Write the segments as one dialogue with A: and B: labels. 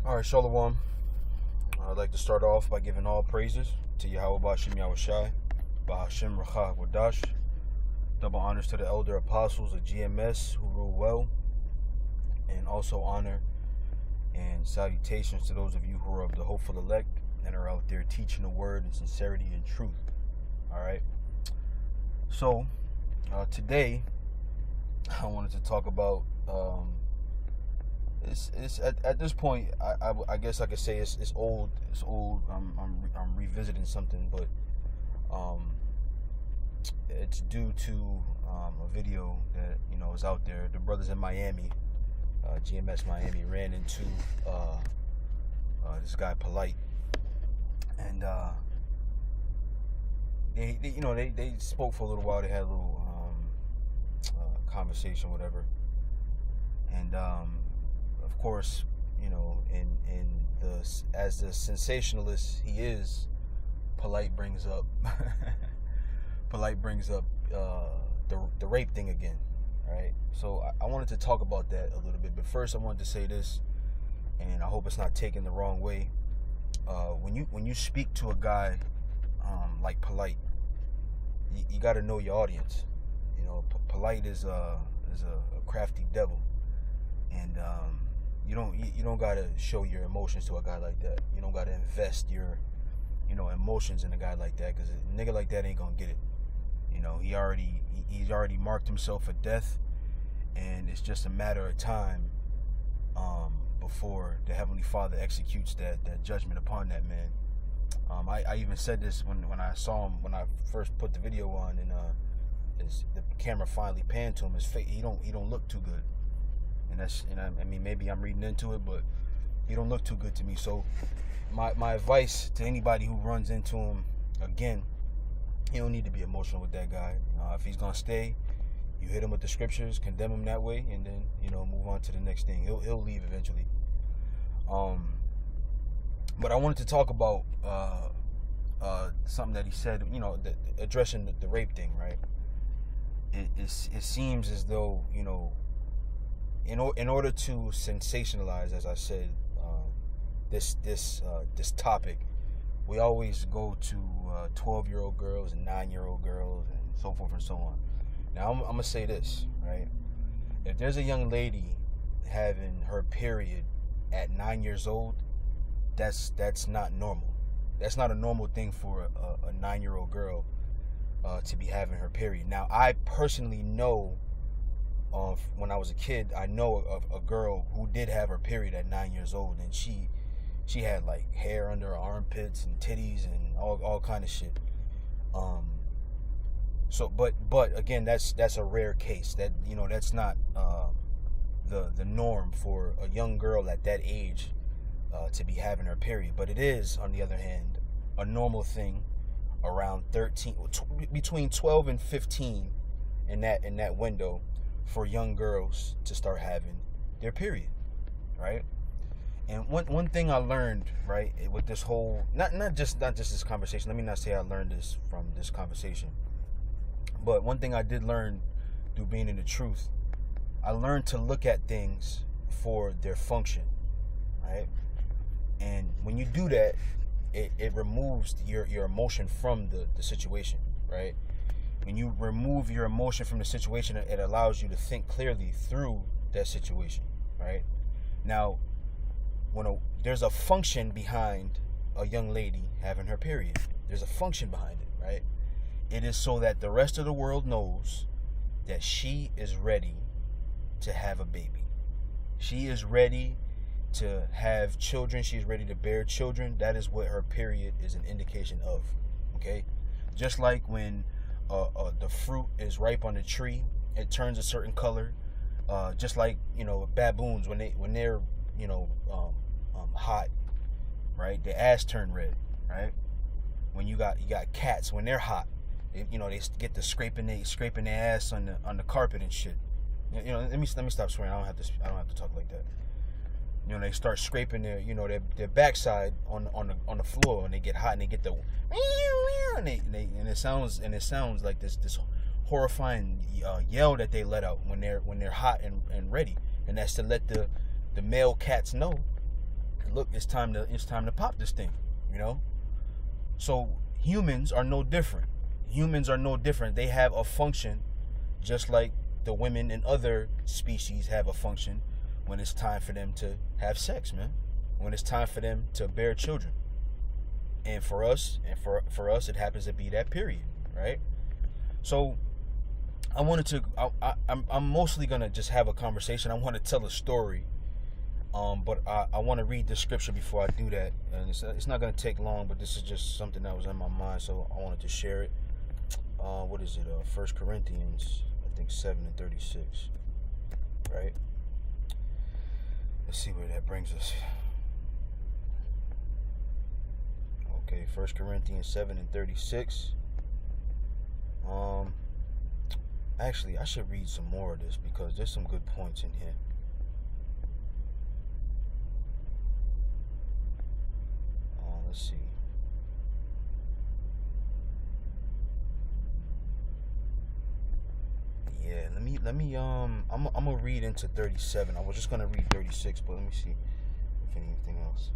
A: All right, Shalom. I'd like to start off by giving all praises to Yahweh Bashim Yahushai, Bahashim Rachah Wadash. Double honors to the elder apostles of GMS who rule well, and also honor and salutations to those of you who are of the hopeful elect and are out there teaching the word in sincerity and truth. All right. So today I wanted to talk about. It's at this point I guess I could say it's old. It's old. I'm revisiting something, but it's due to a video that is out there. The brothers in Miami, GMS Miami, ran into this guy Polite, and they spoke for a little while. They had a little conversation, whatever, and of course, as the sensationalist he is, Polite brings up the rape thing again, right? So I wanted to talk about that a little bit, but first I wanted to say this, and I hope it's not taken the wrong way. When you speak to a guy like Polite, you got to know your audience. Polite is a crafty devil, and you don't gotta show your emotions to a guy like that. You don't gotta invest your emotions in a guy like that, because a nigga like that ain't gonna get it. He's already marked himself for death, and it's just a matter of time before the Heavenly Father executes that judgment upon that man. I even said this when I saw him, when I first put the video on, and the camera finally panned to him. His face, he don't look too good. I mean, maybe I'm reading into it, but he don't look too good to me. So my advice to anybody who runs into him again, you don't need to be emotional with that guy. If he's gonna stay, you hit him with the scriptures, condemn him that way, and then move on to the next thing. He'll leave eventually. But I wanted to talk about something that he said. Addressing the rape thing, right? It seems as though in order to sensationalize, as I said, this topic, we always go to 12-year-old girls and 9-year-old girls and so forth and so on. Now I'm gonna say this, right? If there's a young lady having her period at 9 years old, that's not normal. That's not a normal thing for a 9-year-old girl to be having her period. Now, I personally know of, when I was a kid, I know of a girl who did have her period at 9 years old, and she had like hair under her armpits and titties and all kind of shit. So but again, that's a rare case. That's not the norm for a young girl at that age to be having her period. But it is, on the other hand, a normal thing around 13, between 12 and 15, in that window, for young girls to start having their period, right? And one thing I learned, right, with this whole, not just this conversation. Let me not say I learned this from this conversation, but one thing I did learn through being in the truth, I learned to look at things for their function, right? And when you do that, it removes your emotion from the situation, right? When you remove your emotion from the situation, it allows you to think clearly through that situation, right? Now, there's a function behind a young lady having her period. There's a function behind it, right? It is so that the rest of the world knows that she is ready to have a baby. She is ready to have children. She's ready to bear children. That is what her period is an indication of, okay? Just like when the fruit is ripe on the tree, it turns a certain color. Just like baboons, when they're hot, right? Their ass turn red, right? When you got cats, when they're hot, they get to scraping their ass on the carpet and shit. Let me stop swearing. I don't have to talk like that. They start scraping their backside on the floor, and they get hot, and they get the and it sounds like this horrifying yell that they let out when they're hot and ready, and that's to let the male cats know look, it's time to pop this thing, you know. So humans are no different. Humans are no different. They have a function, just like the women in other species have a function when it's time for them to have sex, man. When it's time for them to bear children. And for us, it happens to be that period, right? So I wanted to, I'm mostly gonna just have a conversation. I want to tell a story, but I want to read the scripture before I do that, and it's not gonna take long. But this is just something that was in my mind, so I wanted to share it. What is it? 1 Corinthians, I think 7:36, right? Let's see where that brings us. Okay, 1 Corinthians 7:36. Actually, I should read some more of this because there's some good points in here. Let's see. Yeah, let me I'm gonna read into 37. I was just gonna read 36, but let me see if anything else.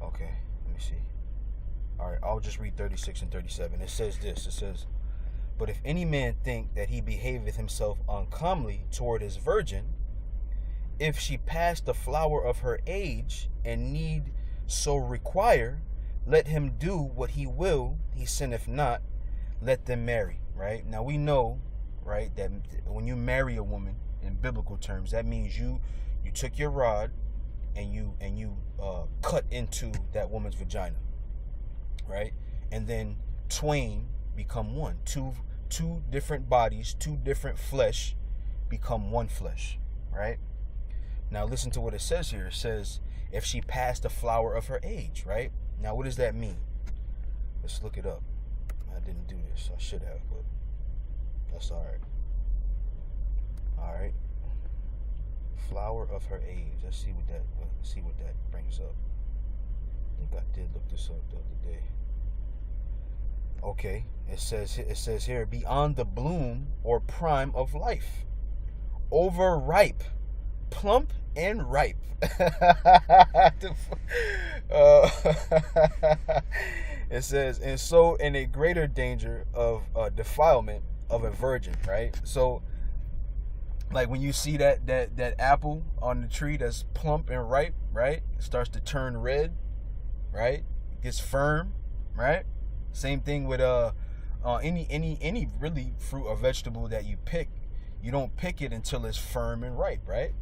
A: Okay, let me see. All right, I'll just read 36 and 37. It says this. It says, "But if any man think that he behaveth himself uncomely toward his virgin, if she pass the flower of her age, and need so require, let him do what he will, he sinneth not, let them marry." Right? Now we know, right, that when you marry a woman, in biblical terms, that means you took your rod and you cut into that woman's vagina, right? And then twain become one. Two different bodies, two different flesh become one flesh, right? Now listen to what it says here. It says, if she passed the flower of her age, right? Now what does that mean? Let's look it up. I didn't do this. I should have, but that's all right. All right. Flower of her age. Let's see what that brings up. I think I did look this up the other day. Okay, it says here, beyond the bloom or prime of life, overripe, plump and ripe. It says, and so in a greater danger of defilement of a virgin, right? So, like when you see that apple on the tree that's plump and ripe, right? It starts to turn red, right? It gets firm, right? Same thing with any really fruit or vegetable that you pick. You don't pick it until it's firm and ripe, right?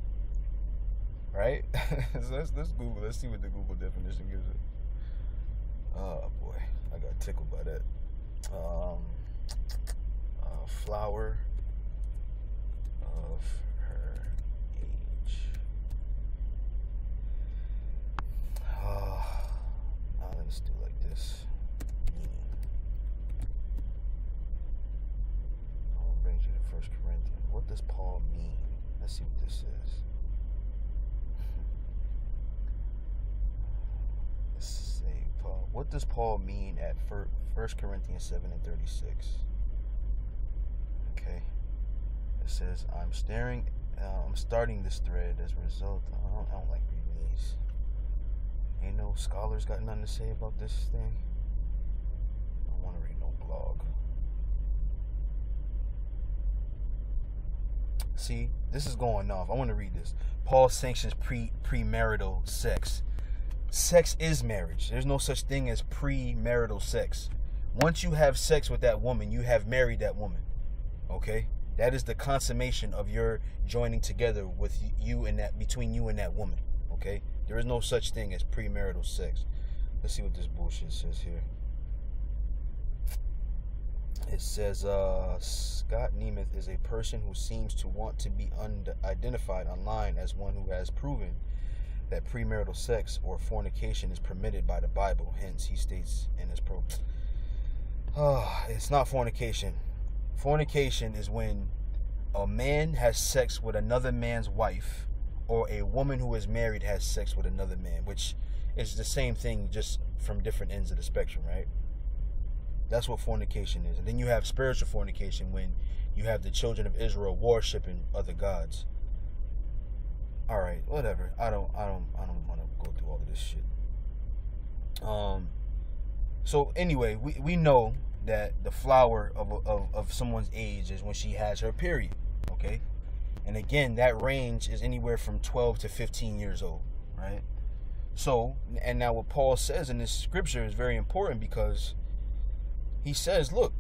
A: Right? So let's Google. Let's see what the Google definition gives it. Oh boy, I got tickled by that. Flower of her age. Let's do it like this. I'll bring you to 1 Corinthians. What does Paul mean? Let's see what this says. Let's say Paul. What does Paul mean at 1 Corinthians 7:36? Okay. It says, I'm starting this thread as a result. I don't like reading these. Ain't no scholars got nothing to say about this thing. I don't want to read no blog. See, this is going off. I want to read this. Paul sanctions premarital sex. Sex is marriage. There's no such thing as premarital sex. Once you have sex with that woman, you have married that woman. Okay? That is the consummation of your joining together with you and that, between you and that woman. Okay? There is no such thing as premarital sex. Let's see what this bullshit says here. It says, Scott Nemeth is a person who seems to want to be identified online as one who has proven that premarital sex or fornication is permitted by the Bible. Hence, he states in his it's not fornication. Fornication is when a man has sex with another man's wife, or a woman who is married has sex with another man, which is the same thing, just from different ends of the spectrum, right? That's what fornication is. And then you have spiritual fornication, when you have the children of Israel worshiping other gods. All right, whatever. I don't want to go through all of this shit. So anyway, we know that the flower of someone's age is when she has her period. Okay, and again, that range is anywhere from 12 to 15 years old, right? So, and now what Paul says in this scripture is very important, because he says, look,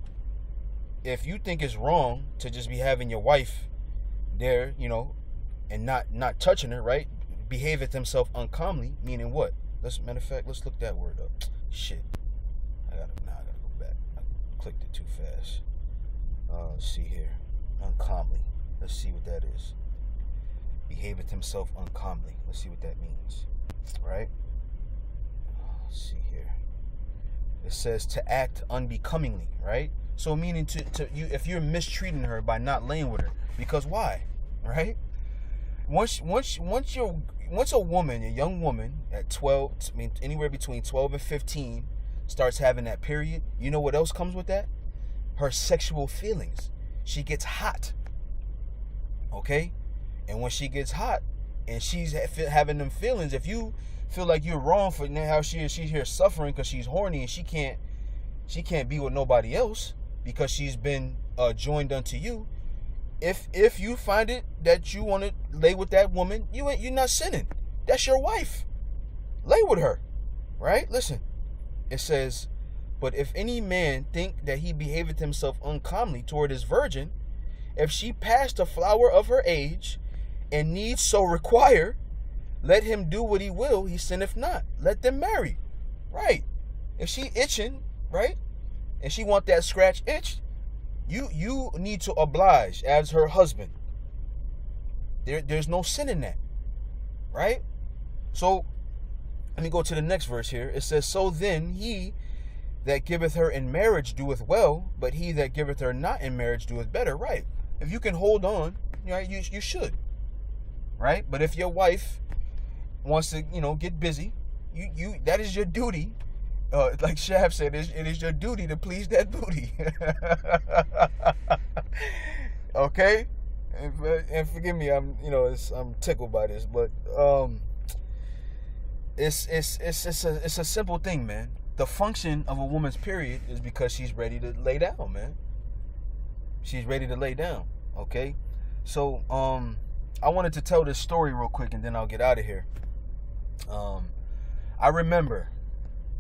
A: if you think it's wrong to just be having your wife there, and not touching her, right? Behaveth himself uncomely, meaning what? Matter of fact, let's look that word up. Shit. I gotta go back. I clicked it too fast. Let's see here. Uncomely. Let's see what that is. Behaveth himself uncomely. Let's see what that means. Right? Let's see here. It says to act unbecomingly, right? So meaning to you, if you're mistreating her by not laying with her, because why? Right? Once a woman, a young woman at 12, anywhere between 12 and 15, starts having that period, you know what else comes with that? Her sexual feelings. She gets hot. Okay? And when she gets hot and she's having them feelings, if you feel like you're wrong for how she's here suffering because she's horny and she can't be with nobody else because she's been joined unto you, if you find it that you want to lay with that woman, you're not sinning. That's your wife. Lay with her. Right? Listen. It says, but if any man think that he behaveth himself uncomely toward his virgin, if she pass the flower of her age, and needs so require, let him do what he will, he sinneth not. Let them marry. Right. If she itching, right, and she want that scratch itch, you need to oblige as her husband. There's no sin in that. Right? So, let me go to the next verse here. It says, so then he that giveth her in marriage doeth well, but he that giveth her not in marriage doeth better. Right? If you can hold on, right, you should. Right? But if your wife wants to, get busy, you that is your duty. Like Shab said, it is your duty to please that booty. Okay? And forgive me, I'm tickled by this, but it's a simple thing, man. The function of a woman's period is because she's ready to lay down, man. She's ready to lay down. Okay? So, I wanted to tell this story real quick and then I'll get out of here. I remember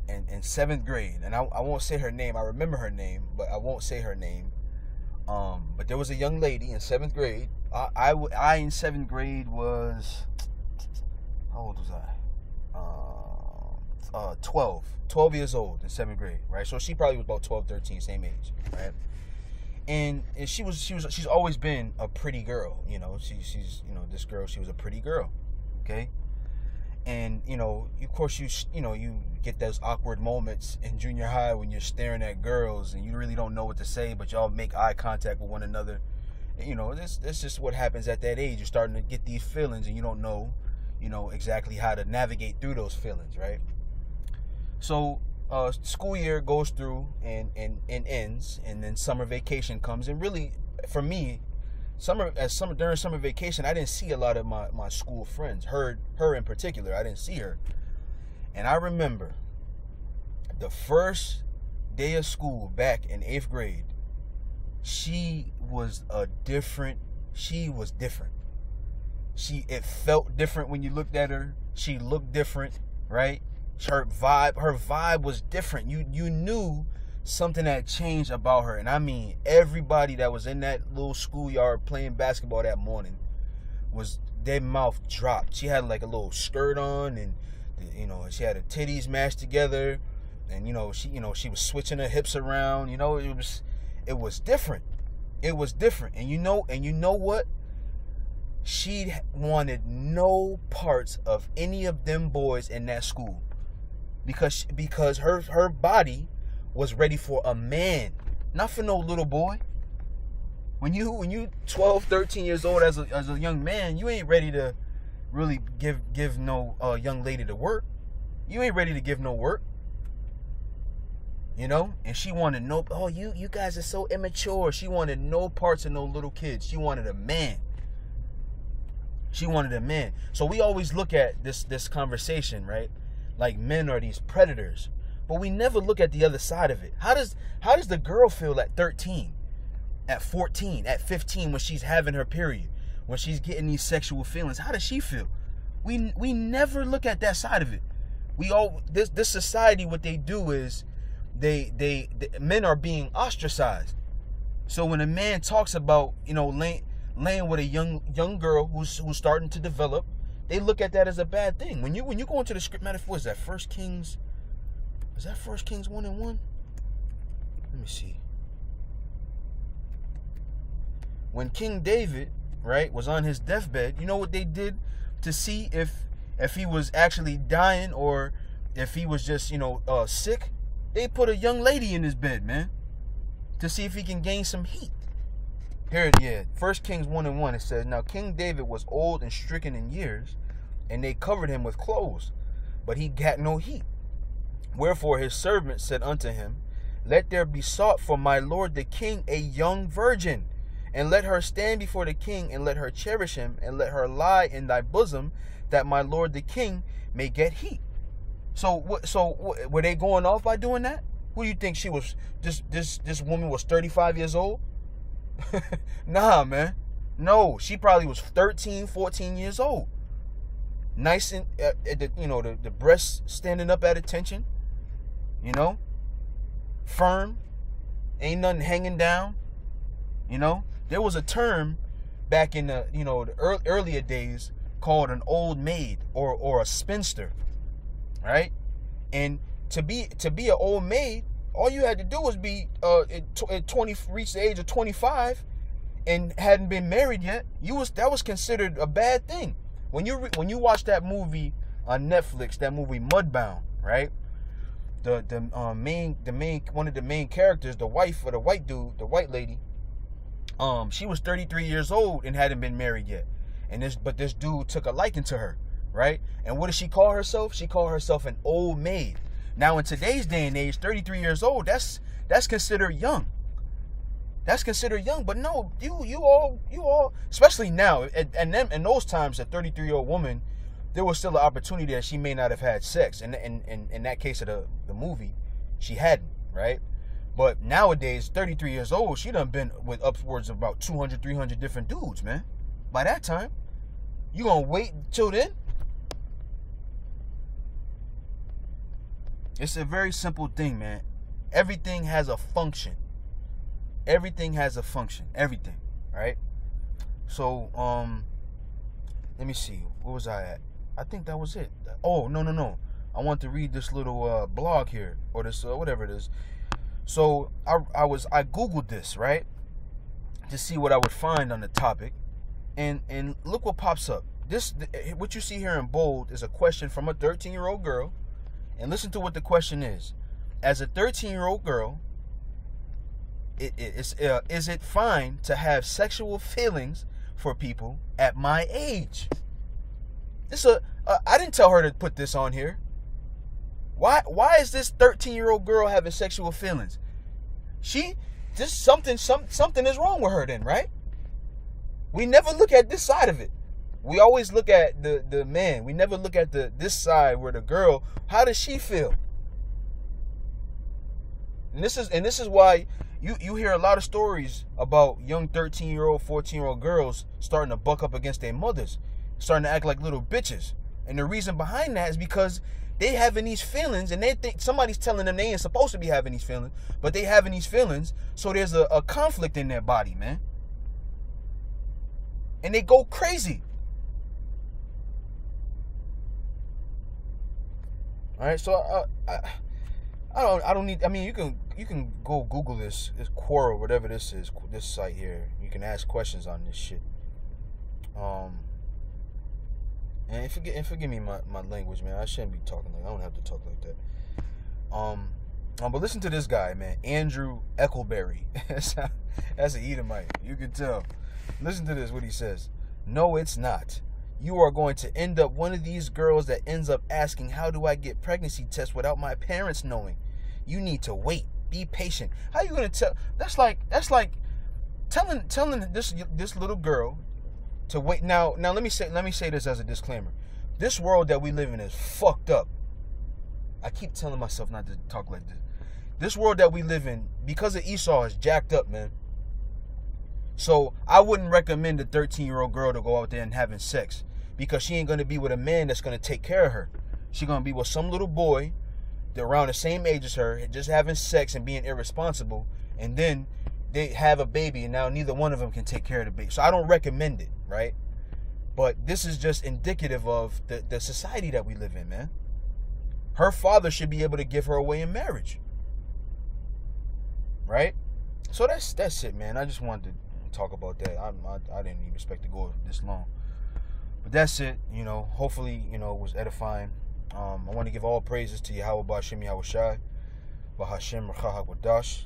A: in 7th grade, and I won't say her name. I remember her name, but I won't say her name. But there was a young lady in 7th grade. I in 7th grade was, how old was I? 12 years old in 7th grade, right? So she probably was about 12, 13, same age, right? And she's always been a pretty girl, she's this girl, she was a pretty girl, okay? And, of course, you get those awkward moments in junior high when you're staring at girls and you really don't know what to say, but y'all make eye contact with one another. This is what happens at that age. You're starting to get these feelings and you don't know, exactly how to navigate through those feelings, right? So, school year goes through and ends, and then summer vacation comes. And really, for me, during summer vacation, I didn't see a lot of my school friends. Her in particular, I didn't see her. And I remember the first day of school back in 8th grade, she was different. It felt different when you looked at her. She looked different, right? Her vibe was different. You knew something had changed about her. And I mean, everybody that was in that little schoolyard playing basketball that morning their mouth dropped. She had like a little skirt on, and she had her titties mashed together, and she was switching her hips around. It was different. It was different. And you know what? She wanted no parts of any of them boys in that school. Because her body was ready for a man, not for no little boy. When you 12, 13 years old as a young man, you ain't ready to really give no young lady to work. You ain't ready to give no work. you know? And she wanted no, oh, you guys are so immature. She wanted no parts of no little kids. She wanted a man. She wanted a man. So we always look at this conversation, right? Like men are these predators. But we never look at the other side of it. How does the girl feel at 13, at 14, at 15 when she's having her period, when she's getting these sexual feelings? How does she feel? We never look at that side of it. This society, what they do is they men are being ostracized. So when a man talks about, you know, laying with a young girl who's starting to develop, they look at that as a bad thing. When you go into the script, matter of fact, is that 1 Kings 1:1? Let me see. When King David, right, was on his deathbed, you know what they did to see if he was actually dying or if he was just, you know, sick? They put a young lady in his bed, man, to see if he can gain some heat. Here, yeah, 1 Kings 1:1, it says, now King David was old and stricken in years, and they covered him with clothes, but he got no heat. Wherefore his servant said unto him, let there be sought for my lord the king a young virgin, and let her stand before the king, and let her cherish him, and let her lie in thy bosom, that my lord the king may get heat. So were they going off by doing that? Who do you think she was? This woman was 35 years old? Nah, man. No, she probably was 13, 14 years old. Nice and the breasts standing up at attention. You know, firm, ain't nothing hanging down. You know, there was a term back in the earlier days called an old maid or a spinster, right? And to be an old maid, all you had to do was be reach the age of 25 and hadn't been married yet. That was considered a bad thing. When you watch that movie on Netflix, that movie Mudbound, right? The main one of the main characters, the wife of the white dude, the white lady, she was 33 years old and hadn't been married yet. But this dude took a liking to her, right? And what does she call herself? She called herself an old maid. Now in today's day and age, 33 years old, that's considered young. That's considered young. But no, you all, especially now, and then in those times, a 33-year-old woman, there was still an opportunity that she may not have had sex. And in that case of the movie, she hadn't, right? But nowadays, 33 years old, she done been with upwards of about 200, 300 different dudes, man. By that time, you gonna wait till then? It's a very simple thing, man. Everything has a function. Everything has a function. Everything, right? So, let me see. Where was I at? I think that was it. Oh, no. I want to read this little blog here, or this whatever it is. So I Googled this, right, to see what I would find on the topic, and look what pops up. What you see here in bold is a question from a 13-year-old girl, and listen to what the question is. As a 13-year-old girl, is it fine to have sexual feelings for people at my age? I didn't tell her to put this on here. Why is this 13-year-old girl having sexual feelings? Something is wrong with her then, right? We never look at this side of it. We always look at the man. We never look at this side where the girl, how does she feel? And this is why you hear a lot of stories about young 13-year-old, 14-year-old girls starting to buck up against their mothers, starting to act like little bitches. And the reason behind that is because they having these feelings, and they think somebody's telling them they ain't supposed to be having these feelings, but they having these feelings, so there's a conflict in their body, man. And they go crazy. All right, so I don't need. I mean, you can go Google this Quora, whatever this is, this site here. You can ask questions on this shit. And forgive me my language, man. I shouldn't be talking like I don't have to talk like that. But listen to this guy, man, Andrew Eckleberry. That's an Edomite. You can tell. Listen to this. What he says. No, it's not. You are going to end up one of these girls that ends up asking, how do I get pregnancy tests without my parents knowing? You need to wait. Be patient. How you gonna tell? That's like telling this little girl to wait. Now let me say this as a disclaimer. This world that we live in is fucked up. I keep telling myself not to talk like this. This world that we live in, because of Esau, is jacked up, man. So I wouldn't recommend a 13-year-old girl to go out there and having sex, because she ain't gonna be with a man that's gonna take care of her. She's gonna be with some little boy that around the same age as her, just having sex and being irresponsible, and then they have a baby, and now neither one of them can take care of the baby. So I don't recommend it, right? But this is just indicative of the society that we live in, man. Her father should be able to give her away in marriage, right? So that's it, man. I just wanted to talk about that. I didn't even expect to go this long, but that's it. You know, hopefully, you know, it was edifying. I want to give all praises to Yahweh Ba'Shem Yahweh Shai, Ba'Hashem Rechah HaKodash.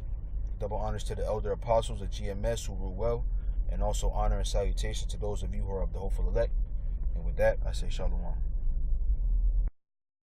A: Double honors to the elder apostles at GMS who rule well, and also honor and salutation to those of you who are of the hopeful elect. And with that, I say shalom.